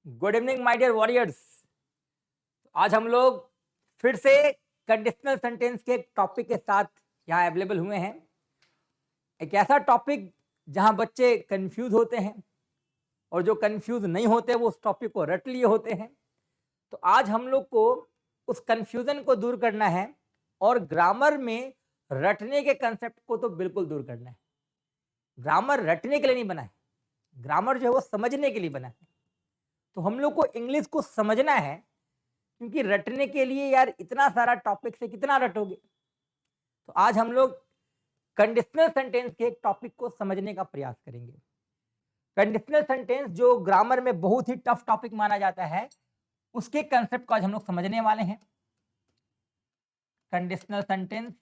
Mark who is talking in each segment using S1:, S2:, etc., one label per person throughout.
S1: Good evening my dear warriors. आज हम लोग फिर से कंडीशनल सेंटेंस के एक टॉपिक के साथ यहाँ अवेलेबल हुए हैं। एक ऐसा टॉपिक जहाँ बच्चे कंफ्यूज होते हैं और जो कंफ्यूज नहीं होते वो उस टॉपिक को रट लिए होते हैं। तो आज हम लोग को उस कंफ्यूजन को दूर करना है और ग्रामर में रटने के कंसेप्ट को तो बिल्कुल दूर करना है। ग्रामर रटने के लिए नहीं बना है, ग्रामर जो है वो समझने के लिए बना है। तो हम लोग को इंग्लिश को समझना है, क्योंकि रटने के लिए यार इतना सारा टॉपिक से कितना रटोगे। तो आज हम लोग कंडीशनल सेंटेंस के एक टॉपिक को समझने का प्रयास करेंगे। कंडीशनल सेंटेंस जो ग्रामर में बहुत ही टफ टॉपिक माना जाता है, उसके कंसेप्ट को आज हम लोग समझने वाले हैं। कंडीशनल सेंटेंस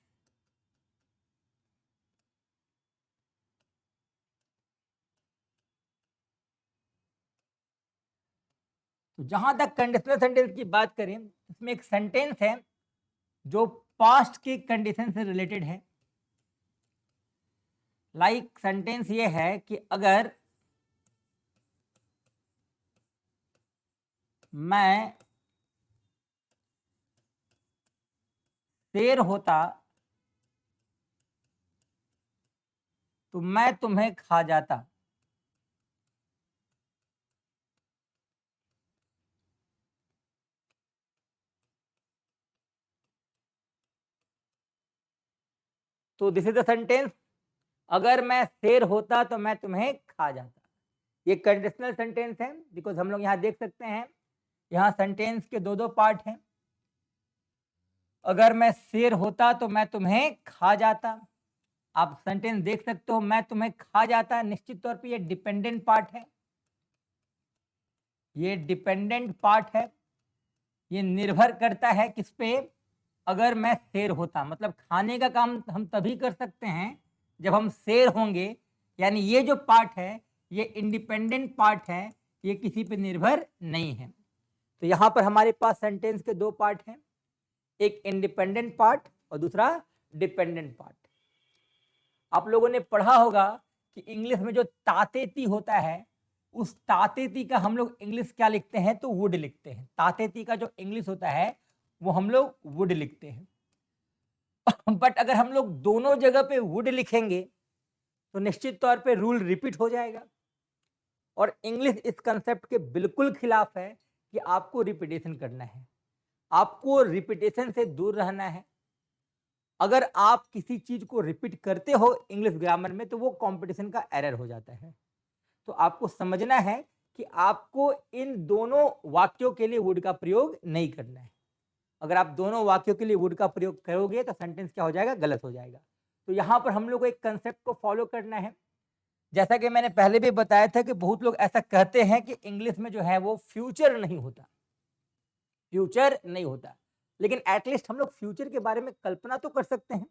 S1: तो जहां तक कंडीशनल सेंटेंस की बात करें, इसमें एक सेंटेंस है जो पास्ट की कंडीशन से रिलेटेड है। लाइक सेंटेंस ये है कि अगर मैं शेर होता तो मैं तुम्हें खा जाता। तो दिस इज द सेंटेंस, अगर मैं शेर होता तो मैं तुम्हें खा जाता। ये कंडीशनल सेंटेंस है, बिकॉज हम लोग यहाँ देख सकते हैं, यहाँ सेंटेंस के दो पार्ट हैं। अगर मैं शेर होता तो मैं तुम्हें खा जाता। आप सेंटेंस देख सकते हो, मैं तुम्हें खा जाता। निश्चित तौर पे ये डिपेंडेंट पार्ट है, ये डिपेंडेंट पार्ट है। ये निर्भर करता है किस पे? अगर मैं शेर होता, मतलब खाने का काम हम तभी कर सकते हैं जब हम शेर होंगे। यानी ये जो पार्ट है ये इंडिपेंडेंट पार्ट है, ये किसी पे निर्भर नहीं है। तो यहाँ पर हमारे पास सेंटेंस के दो पार्ट हैं, एक इंडिपेंडेंट पार्ट और दूसरा डिपेंडेंट पार्ट। आप लोगों ने पढ़ा होगा कि इंग्लिश में जो तातेती होता है, उस तातेती का हम लोग इंग्लिश क्या लिखते हैं? तो वुड लिखते हैं। तातेती का जो इंग्लिश होता है वो हम लोग वुड लिखते हैं। बट अगर हम लोग दोनों जगह पे वुड लिखेंगे तो निश्चित तौर पे रूल रिपीट हो जाएगा। और इंग्लिश इस कंसेप्ट के बिल्कुल खिलाफ है कि आपको रिपीटेशन करना है, आपको रिपीटेशन से दूर रहना है। अगर आप किसी चीज को रिपीट करते हो इंग्लिश ग्रामर में तो वो कंपटीशन का एरर हो जाता है। तो आपको समझना है कि आपको इन दोनों वाक्यों के लिए वुड का प्रयोग नहीं करना है। अगर आप दोनों वाक्यों के लिए वुड का प्रयोग करोगे तो सेंटेंस क्या हो जाएगा? गलत हो जाएगा। तो यहाँ पर हम लोग को एक कंसेप्ट को फॉलो करना है। जैसा कि मैंने पहले भी बताया था कि बहुत लोग ऐसा कहते हैं कि इंग्लिश में जो है वो फ्यूचर नहीं होता, फ्यूचर नहीं होता। लेकिन एटलीस्ट हम लोग फ्यूचर के बारे में कल्पना तो कर सकते हैं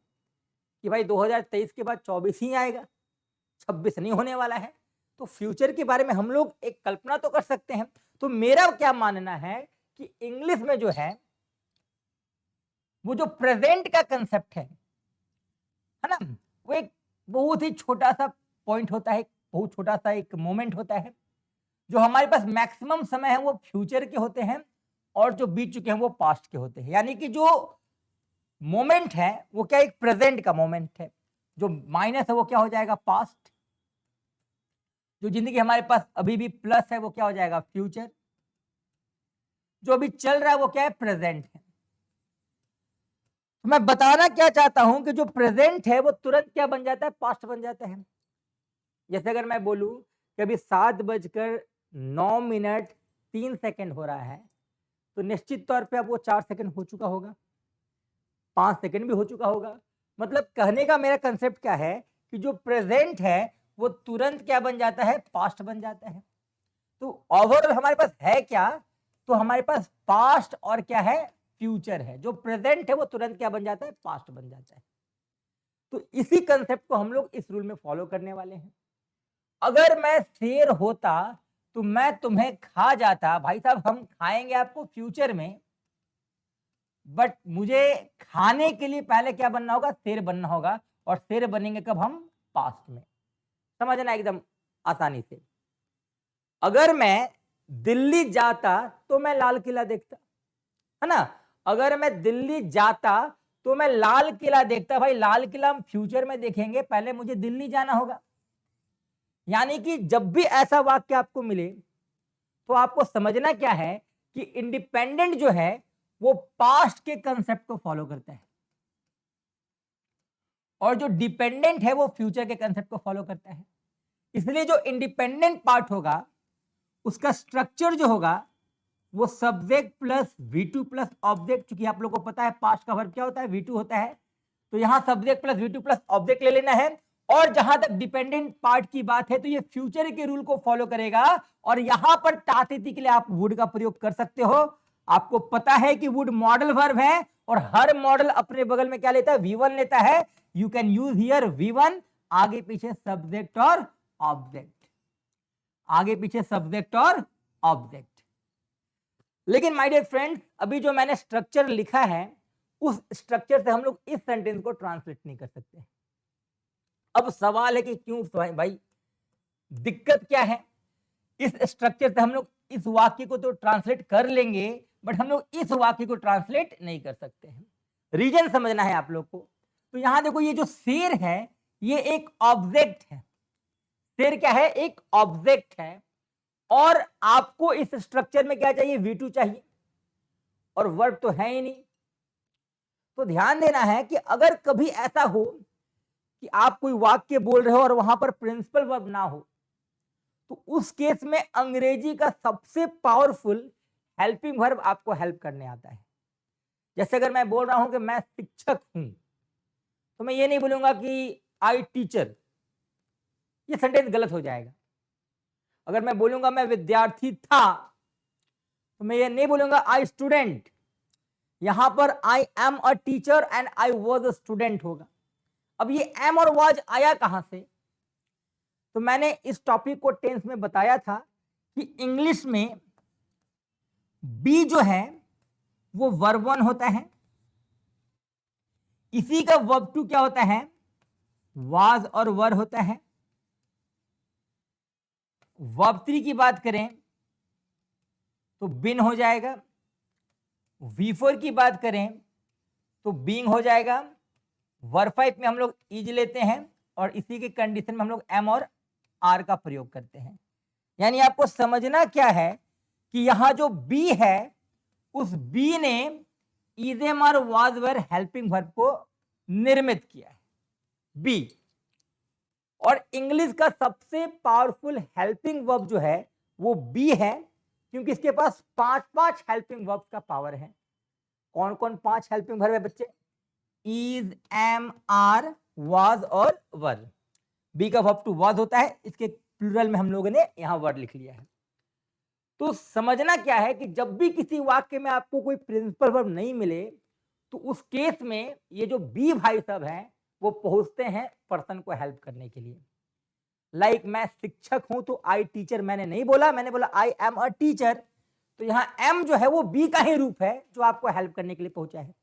S1: कि भाई 2023 के बाद 24 ही आएगा, 26 नहीं होने वाला है। तो फ्यूचर के बारे में हम लोग एक कल्पना तो कर सकते हैं। तो मेरा क्या मानना है कि इंग्लिश में जो है वो जो प्रेजेंट का कंसेप्ट है ना, वो एक बहुत ही छोटा सा पॉइंट होता है, बहुत छोटा सा एक मोमेंट होता है। जो हमारे पास मैक्सिमम समय है वो फ्यूचर के होते हैं और जो बीत चुके हैं वो पास्ट के होते हैं। यानी कि जो मोमेंट है वो क्या? एक प्रेजेंट का मोमेंट है। जो माइनस है वो क्या हो जाएगा? पास्ट। जो जिंदगी हमारे पास अभी भी प्लस है वो क्या हो जाएगा? फ्यूचर। जो अभी चल रहा है वो क्या है? प्रेजेंट है। तो मैं बताना क्या चाहता हूं कि जो प्रेजेंट है वो तुरंत क्या बन जाता है? पास्ट बन जाता है। जैसे अगर मैं बोलूं कि अभी 7:09 हो रहा है, तो निश्चित तौर पे अब वो 4 सेकंड हो चुका होगा, 5 सेकंड भी हो चुका होगा। मतलब कहने का मेरा कंसेप्ट क्या है कि जो प्रेजेंट है वो तुरंत क्या बन जाता है? पास्ट बन जाता है। तो ओवरऑल हमारे पास है क्या? तो हमारे पास पास्ट और क्या है? फ्यूचर है। जो प्रेजेंट है वो तुरंत क्या बन जाता है? पास्ट बन जाता है। तो इसी कंसेप्ट को हम लोग इस रूल में फॉलो करने वाले हैं। अगर मैं शेर होता तो मैं तुम्हें खा जाता। भाई साहब, हम खाएंगे आपको फ्यूचर में, बट मुझे खाने के लिए पहले क्या बनना होगा? शेर बनना होगा। और शेर बनेंगे कब? हम पास्ट में। समझना एकदम आसानी से। अगर मैं दिल्ली जाता तो मैं लाल किला देखता, है ना। अगर मैं दिल्ली जाता तो मैं लाल किला देखता। भाई लाल किला हम फ्यूचर में देखेंगे, पहले मुझे दिल्ली जाना होगा। यानी कि जब भी ऐसा वाक्य आपको मिले तो आपको समझना क्या है कि इंडिपेंडेंट जो है वो पास्ट के कंसेप्ट को फॉलो करता है, और जो डिपेंडेंट है वो फ्यूचर के कंसेप्ट को फॉलो करता है। इसलिए जो इंडिपेंडेंट पार्ट होगा उसका स्ट्रक्चर जो होगा वो subject plus V2 plus object. चूंकि आप लोग को पता है पास्ट का वर्ब क्या होता है, V2 होता है, तो यहां subject plus V2 plus object ले लेना है। और जहां तक डिपेंडेंट पार्ट की बात है तो ये फ्यूचर के रूल को फॉलो करेगा, और यहां पर तातिथि के लिए आप वुड का प्रयोग कर सकते हो। आपको पता है कि वुड मॉडल वर्ब है, और हर मॉडल अपने बगल में क्या लेता है, V1 लेता है। You can use here V1, आगे पीछे सब्जेक्ट और ऑब्जेक्ट, आगे पीछे सब्जेक्ट और ऑब्जेक्ट। लेकिन माय डियर फ्रेंड्स, अभी जो मैंने स्ट्रक्चर लिखा है उस स्ट्रक्चर से हम लोग इस सेंटेंस को ट्रांसलेट नहीं कर सकते। अब सवाल है कि क्यों भाई, दिक्कत क्या है। इस स्ट्रक्चर से हम लोग इस वाक्य को तो ट्रांसलेट कर लेंगे, बट हम लोग इस वाक्य को ट्रांसलेट नहीं कर सकते हैं। रीजन समझना है आप लोग को। तो यहां देखो, ये जो शेर है ये एक ऑब्जेक्ट है। शेर क्या है, एक ऑब्जेक्ट है, और आपको इस स्ट्रक्चर में क्या चाहिए, V2 चाहिए, और वर्ब तो है ही नहीं। तो ध्यान देना है कि अगर कभी ऐसा हो कि आप कोई वाक्य बोल रहे हो और वहां पर प्रिंसिपल वर्ब ना हो, तो उस केस में अंग्रेजी का सबसे पावरफुल हेल्पिंग वर्ब आपको हेल्प करने आता है। जैसे अगर मैं बोल रहा हूं कि मैं शिक्षक हूं, तो मैं ये नहीं बोलूंगा कि आई टीचर, ये सेंटेंस गलत हो जाएगा। अगर मैं बोलूंगा मैं विद्यार्थी था, तो मैं ये नहीं बोलूंगा आई स्टूडेंट। यहां पर I am a teacher and I was a student होगा। अब ये एम और वाज आया कहां से, तो मैंने इस टॉपिक को टेंस में बताया था कि इंग्लिश में बी जो है वो वर्ब 1 होता है, इसी का वर्ब 2 क्या होता है, वाज और वर होता है। वर्ब 3 की बात करें तो बिन हो जाएगा। V4 की बात करें तो बीइंग हो जाएगा। वर्ब 5 में हम लोग इज लेते हैं, और इसी के कंडीशन में हम लोग एम और आर का प्रयोग करते हैं। यानी आपको समझना क्या है कि यहां जो बी है उस बी ने इज एम और वाज वर हेल्पिंग वर्ब को निर्मित किया है, बी। और इंग्लिश का सबसे पावरफुल हेल्पिंग वर्ब जो है वो बी है, क्योंकि इसके पास 5 हेल्पिंग वर्ब का पावर है। कौन कौन 5 हेल्पिंग वर्ब है बच्चे, इज, एम, आर, वाज और वर। बी का वर्ब 2 वाज होता है, इसके प्लूरल में हम लोगों ने यहां वर्ड लिख लिया है। तो समझना क्या है कि जब भी किसी वाक्य में आपको कोई प्रिंसिपल वर्ब नहीं मिले, तो उस केस में ये जो बी भाई साहब हैं वो पहुंचते हैं पर्सन को हेल्प करने के लिए। लाइक मैं शिक्षक हूं तो आई टीचर मैंने नहीं बोला, मैंने बोला आई एम अ टीचर। तो यहां एम जो है वो बी का ही रूप है जो आपको हेल्प करने के लिए पहुंचा है।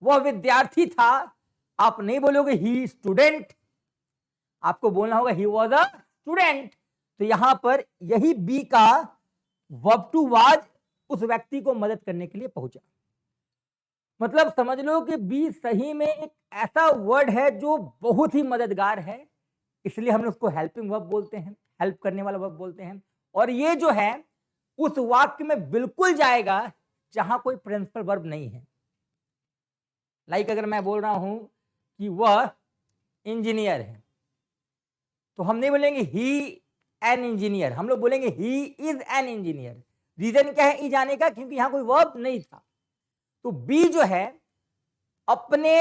S1: वह विद्यार्थी था, आप नहीं बोलोगे ही स्टूडेंट, आपको बोलना होगा ही वॉज अ स्टूडेंट। तो यहां पर यही बी का वर्ब टू वाज उस व्यक्ति को मदद करने के लिए पहुंचा। मतलब समझ लो कि बी सही में एक ऐसा वर्ड है जो बहुत ही मददगार है, इसलिए हम उसको हेल्पिंग वर्ब बोलते हैं, हेल्प करने वाला वर्ब बोलते हैं। और ये जो है उस वाक्य में बिल्कुल जाएगा जहां कोई प्रिंसिपल वर्ब नहीं है। लाइक अगर मैं बोल रहा हूं कि वह इंजीनियर है, तो हम नहीं बोलेंगे ही एन इंजीनियर, हम लोग बोलेंगे he is an engineer. Reason क्या है इज आने का, क्योंकि यहां कोई वर्ब नहीं था। तो बी जो है अपने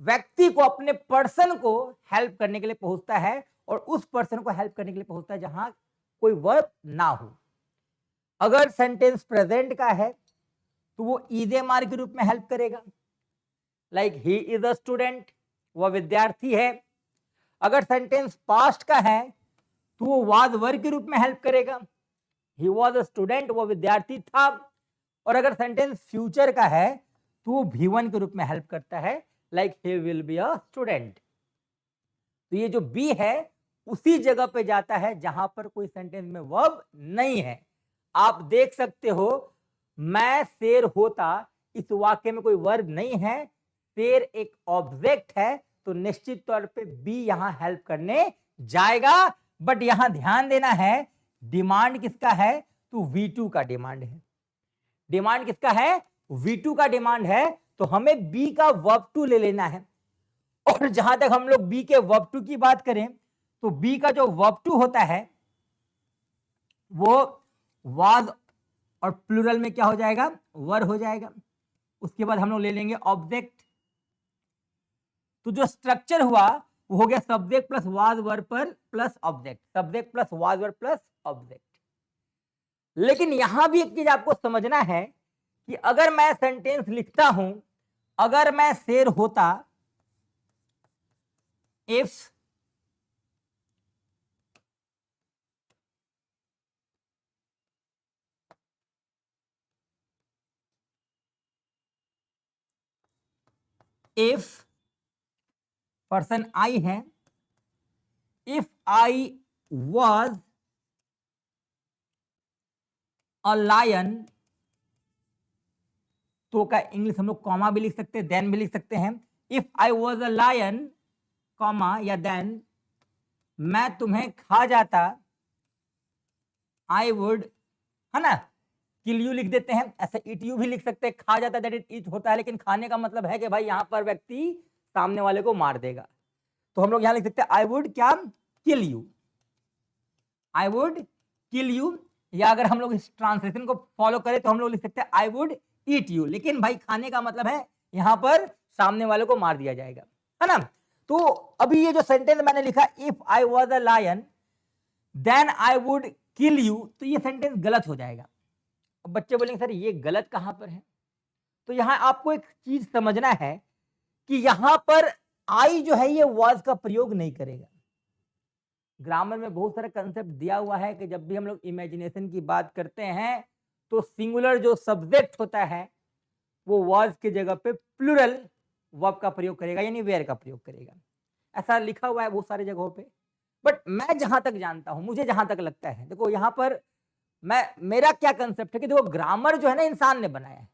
S1: व्यक्ति को, अपने पर्सन को हेल्प करने के लिए पहुंचता है, और उस पर्सन को हेल्प करने के लिए पहुंचता है जहां कोई वर्ब ना हो। अगर सेंटेंस प्रेजेंट का है तो वो इज एम आर के रूप में हेल्प करेगा, like he is a student, वह विद्यार्थी है। अगर सेंटेंस पास्ट का है तो वो वाज वर के रूप में हेल्प करेगा, ही वॉज अ स्टूडेंट, वो विद्यार्थी था। और अगर सेंटेंस फ्यूचर का है तो वो V1 के रूप में हेल्प करता है, like he will be a student. तो ये जो बी है उसी जगह पे जाता है जहां पर कोई सेंटेंस में वर्ब नहीं है। आप देख सकते हो, मैं शेर होता, इस वाक्य में कोई वर्ब नहीं है, शेर एक ऑब्जेक्ट है, तो निश्चित तौर पे बी यहां हेल्प करने जाएगा। बट यहां ध्यान देना है, डिमांड किसका है? तो V2 का डिमांड है। डिमांड किसका है? V2 का डिमांड है, तो हमें बी का वर्ब टू ले लेना है। और जहां तक हम लोग बी के वर्ब टू की बात करें, तो बी का जो वर्ब टू होता है वो वाज और प्लूरल में क्या हो जाएगा? वर हो जाएगा। उसके बाद हम लोग ले लेंगे ऑब्जेक्ट। तो जो स्ट्रक्चर हुआ वो हो गया सब्जेक्ट प्लस वाज वर पर plus object, subject plus was were plus object. लेकिन यहां भी एक चीज आपको समझना है कि अगर मैं सेंटेंस लिखता हूं, अगर मैं शेर होता, इफ पर्सन आई है, if I was a lion, तो का इंग्लिश हम लोग कॉमा भी लिख सकते हैं, देन भी लिख सकते हैं। If I was a lion, comma या देन, मैं तुम्हें खा जाता, आई वुड, है ना, किल यू लिख देते हैं। ऐसे ईट यू भी लिख सकते हैं, खा जाता दैट इट ईट होता है, लेकिन खाने का मतलब है कि भाई यहां पर व्यक्ति सामने वाले को मार देगा। तो हम लोग यहां लिख सकते हैं आई वुड क्या? Kill you, I would kill you. या अगर हम लोग इस ट्रांसलेशन को फॉलो करें तो हम लोग लिख सकते हैं आई वुड ईट यू, लेकिन भाई खाने का मतलब है यहां पर सामने वाले को मार दिया जाएगा, है ना। तो अभी ये जो सेंटेंस मैंने लिखा, if I was a lion then I would kill you, तो ये सेंटेंस गलत हो जाएगा। अब बच्चे बोलेंगे सर ये गलत कहां पर है? तो यहां आपको एक चीज समझना है कि यहां पर आई जो है ये वॉज का प्रयोग नहीं करेगा। ग्रामर में बहुत सारा कंसेप्ट दिया हुआ है कि जब भी हम लोग इमेजिनेशन की बात करते हैं तो सिंगुलर जो सब्जेक्ट होता है वो वॉज की जगह पे प्लूरल वर्ब का प्रयोग करेगा, यानी वेयर का प्रयोग करेगा। ऐसा लिखा हुआ है बहुत सारी जगहों पे। बट मैं जहां तक जानता हूं, मुझे जहां तक लगता है, देखो यहां पर मेरा क्या कंसेप्ट है कि देखो ग्रामर जो है ना इंसान ने बनाया है,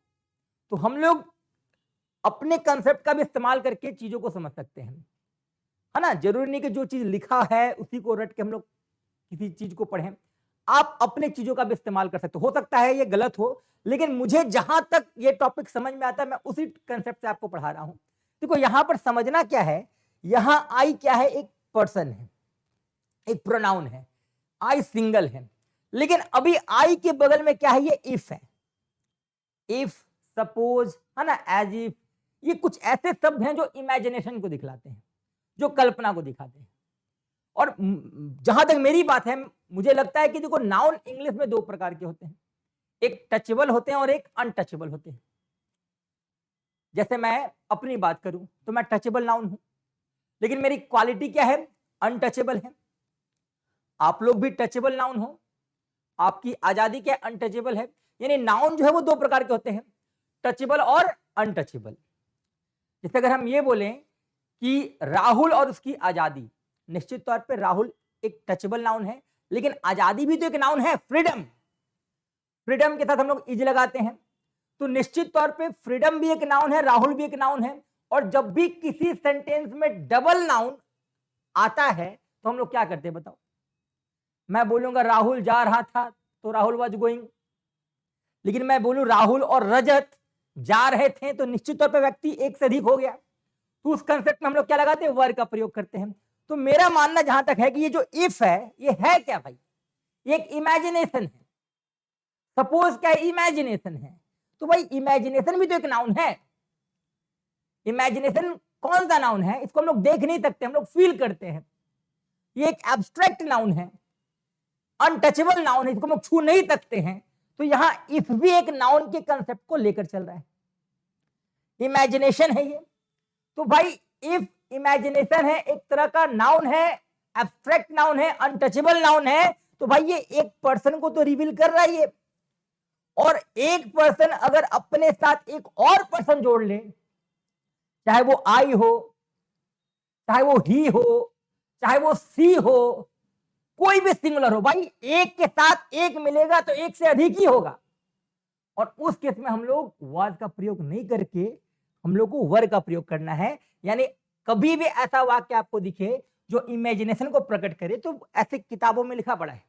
S1: तो हम लोग अपने कंसेप्ट का भी इस्तेमाल करके चीजों को समझ सकते हैं, है ना। जरूरी नहीं कि जो चीज लिखा है उसी को रट के हम लोग किसी चीज को पढ़ें। आप अपने चीजों का भी इस्तेमाल कर सकते हो सकता है ये गलत हो, लेकिन मुझे जहां तक ये टॉपिक समझ में आता है मैं उसी कंसेप्ट से आपको पढ़ा रहा हूं। देखो यहां पर समझना क्या है, यहां आई क्या है? एक पर्सन है, एक प्रोनाउन है, आई सिंगल है। लेकिन अभी आई के बगल में क्या है? ये इफ है। इफ, सपोज, है ना, एज इफ, ये कुछ ऐसे शब्द हैं जो इमेजिनेशन को दिखलाते हैं, जो कल्पना को दिखाते हैं। और जहां तक मेरी बात है, मुझे लगता है कि देखो नाउन इंग्लिश में दो प्रकार के होते हैं, एक टचेबल होते हैं और एक अनटचेबल होते हैं। जैसे मैं अपनी बात करूं तो मैं टचेबल नाउन हूं, लेकिन मेरी क्वालिटी क्या है? अनटचेबल है। आप लोग भी टचेबल नाउन हो, आपकी आजादी क्या? अनटचेबल है। यानी नाउन जो है वो दो प्रकार के होते हैं, टचेबल और अनटचेबल। जैसे अगर हम ये बोलें कि राहुल और उसकी आजादी, निश्चित तौर पे राहुल एक टचेबल नाउन है, लेकिन आजादी भी तो एक नाउन है, फ्रीडम। फ्रीडम के साथ हम लोग इज लगाते हैं, तो निश्चित तौर पे फ्रीडम भी एक नाउन है, राहुल भी एक नाउन है। और जब भी किसी सेंटेंस में डबल नाउन आता है तो हम लोग क्या करते हैं बताओ? मैं बोलूंगा राहुल जा रहा था तो राहुल वाज गोइंग, लेकिन मैं बोलूं राहुल और रजत जा रहे थे तो निश्चित तौर पर व्यक्ति एक से अधिक हो गया। तो उस कंसेप्ट में हम लोग क्या लगाते हैं? वर्ग का प्रयोग करते हैं। तो मेरा मानना जहां तक है कि ये जो इफ है ये है क्या भाई? ये एक इमेजिनेशन है। सपोज क्या है? इमेजिनेशन है। तो भाई इमेजिनेशन भी तो एक नाउन है। इमेजिनेशन कौन सा नाउन है? इसको हम लोग देख नहीं सकते, हम लोग फील करते हैं। ये एक एब्स्ट्रैक्ट नाउन है, अनटचेबल नाउन है, इसको हम लोग छू नहीं सकते हैं। तो यहां इफ भी एक नाउन के कंसेप्ट को लेकर चल रहा है, इमेजिनेशन है ये। तो भाई इफ इमेजिनेशन है, एक तरह का नाउन है, एब्स्ट्रैक्ट नाउन है, अनटचेबल नाउन है, तो भाई ये एक पर्सन को तो रिवील कर रहा है ये। और एक पर्सन अगर अपने साथ एक और पर्सन जोड़ ले, चाहे वो आई हो, चाहे वो ही हो, चाहे वो सी हो, कोई भी सिंगुलर हो भाई, एक के साथ एक मिलेगा तो एक से अधिक ही होगा। और उस केस में हम लोग वाज का प्रयोग नहीं करके हम लोग को वर का प्रयोग करना है। यानी कभी भी ऐसा वाक्य आपको दिखे जो इमेजिनेशन को प्रकट करे, तो ऐसे किताबों में लिखा पड़ा है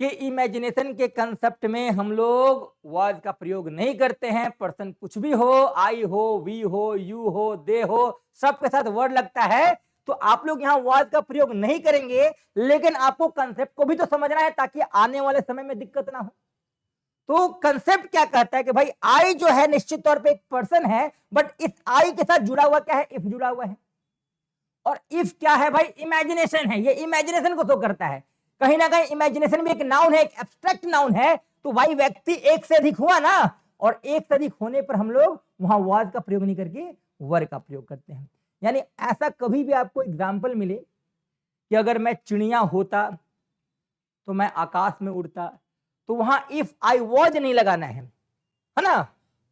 S1: कि इमेजिनेशन के कंसेप्ट में हम लोग वाज का प्रयोग नहीं करते हैं। पर्सन कुछ भी हो, आई हो, वी हो, यू हो, दे हो, सबके साथ वर्ड लगता है, तो आप लोग यहाँ वाज का प्रयोग नहीं करेंगे। लेकिन आपको कंसेप्ट को भी तो समझना है ताकि आने वाले समय में दिक्कत ना हो। तो कंसेप्ट क्या कहता है कि भाई आई जो है निश्चित तौर पे एक पर्सन है, बट इस आई के साथ जुड़ा हुआ क्या है, इफ जुड़ा हुआ है। और इफ क्या है भाई, इमेजिनेशन है, ये इमेजिनेशन को शो करता है। कहीं ना कहीं इमेजिनेशन भी एक नाउन है, एक एब्स्ट्रैक्ट नाउन है, तो भाई व्यक्ति एक से अधिक हुआ ना, और एक से अधिक होने पर हम लोग वहां वाज का प्रयोग नहीं करके वर का प्रयोग करते हैं। यानी ऐसा कभी भी आपको एग्जाम्पल मिले कि अगर मैं चिड़िया होता तो मैं आकाश में उड़ता, तो वहां इफ आई वॉज नहीं लगाना है ना।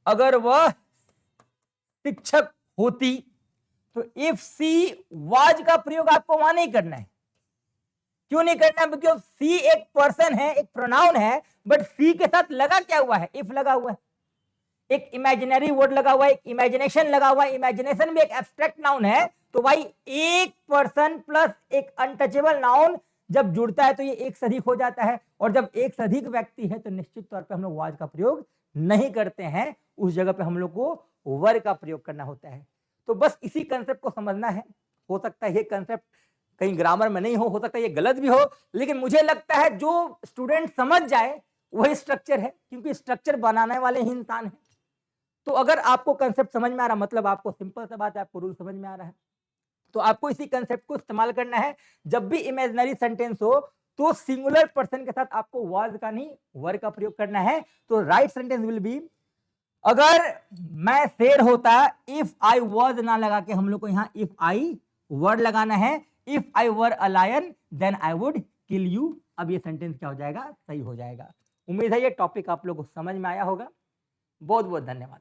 S1: अगर वह शिक्षक होती तो इफ सी वाज का प्रयोग आपको वहां नहीं करना है। क्यों नहीं करना है? क्योंकि सी एक पर्सन है, एक प्रोनाउन है, बट सी के साथ लगा क्या हुआ है, इफ लगा हुआ है, एक इमेजिनरी वर्ड लगा हुआ है, एक इमेजिनेशन लगा हुआ है। इमेजिनेशन भी एक एब्स्ट्रैक्ट नाउन है, तो भाई एक पर्सन प्लस एक अनटचेबल नाउन जब जुड़ता है तो ये एक से अधिक हो जाता है। और जब एक से अधिक व्यक्ति है तो निश्चित तौर पे हम लोग वाज का प्रयोग नहीं करते हैं, उस जगह पे हम लोग को वर का प्रयोग करना होता है। तो बस इसी कंसेप्ट को समझना है। हो सकता है ये कंसेप्ट कहीं ग्रामर में नहीं हो सकता है ये गलत भी हो, लेकिन मुझे लगता है जो स्टूडेंट समझ जाए वही स्ट्रक्चर है, क्योंकि स्ट्रक्चर बनाने वाले ही इंसान है। तो अगर आपको कंसेप्ट समझ में आ रहा, मतलब आपको सिंपल सा बात है, आपको रूल समझ में आ रहा है, तो आपको इसी कंसेप्ट को इस्तेमाल करना है। जब भी इमेजिनरी सेंटेंस हो तो सिंगुलर पर्सन के साथ आपको वाज का नहीं वर का प्रयोग करना है। तो राइट सेंटेंस विल बी, अगर मैं शेर होता, इफ आई वॉज ना लगा के हम लोग को यहाँ इफ आई वर्ड लगाना है। If I were a lion then I would kill you. अब ये सेंटेंस क्या हो जाएगा, सही हो जाएगा। उम्मीद है ये टॉपिक आप लोग को समझ में आया होगा। बहुत बहुत धन्यवाद।